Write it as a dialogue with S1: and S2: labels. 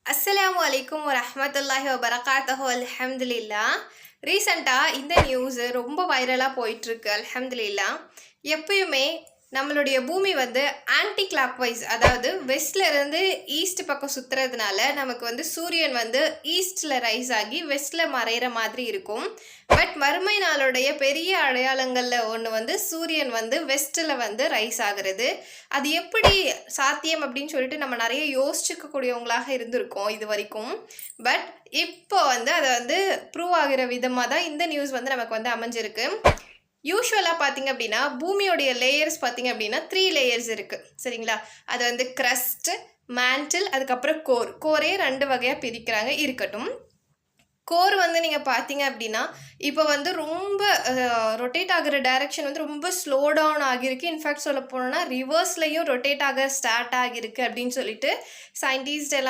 S1: அஸ்ஸலாமு அலைக்கும் வரஹ்மத்துல்லாஹி வபரகாத்துஹு அல்ஹம்துலில்லா. ரீசெண்டாக இந்த நியூஸு ரொம்ப வைரலாக போயிட்டுருக்கு. அல்ஹம்துலில்லா. எப்பயுமே நம்மளுடைய பூமி வந்து ஆன்டி கிளாக் வைஸ், அதாவது வெஸ்ட்லேருந்து ஈஸ்ட் பக்கம் சுற்றுறதுனால நமக்கு வந்து சூரியன் வந்து ஈஸ்டில் ரைஸ் ஆகி வெஸ்ட்டில் மறையிற மாதிரி இருக்கும். பட் மறுமை நாளுடைய பெரிய அடையாளங்களில் ஒன்று வந்து சூரியன் வந்து வெஸ்ட்டில் வந்து ரைஸ் ஆகிறது. அது எப்படி சாத்தியம் அப்படின்னு சொல்லிட்டு நம்ம நிறைய யோசிச்சுக்கக்கூடியவங்களாக இருந்திருக்கோம் இது வரைக்கும். பட் இப்போ வந்து அதை வந்து ப்ரூவ் ஆகிற விதமாக தான் இந்த நியூஸ் வந்து நமக்கு வந்து அமைஞ்சிருக்கு. யூஸ்வலாக பார்த்தீங்க அப்படின்னா பூமியோடைய லேயர்ஸ் பார்த்தீங்க அப்படின்னா 3 லேயர்ஸ் இருக்குது, சரிங்களா? அது வந்து க்ரஸ்ட், மேண்டில், அதுக்கப்புறம் கோரே 2 வகையாக பிரிக்கிறாங்க. இருக்கட்டும், கோர் வந்து நீங்கள் பார்த்தீங்க அப்படின்னா இப்போ வந்து ரொம்ப ரொட்டேட் ஆகிற டைரக்ஷன் வந்து ரொம்ப ஸ்லோ டவுன் ஆகியிருக்கு. இன்ஃபேக்ட் சொல்ல போனோம்னா ரிவர்ஸ்லையும் ரொட்டேட் ஆக ஸ்டார்ட் ஆகியிருக்கு அப்படின்னு சொல்லிட்டு சயின்டிஸ்ட் எல்லாம்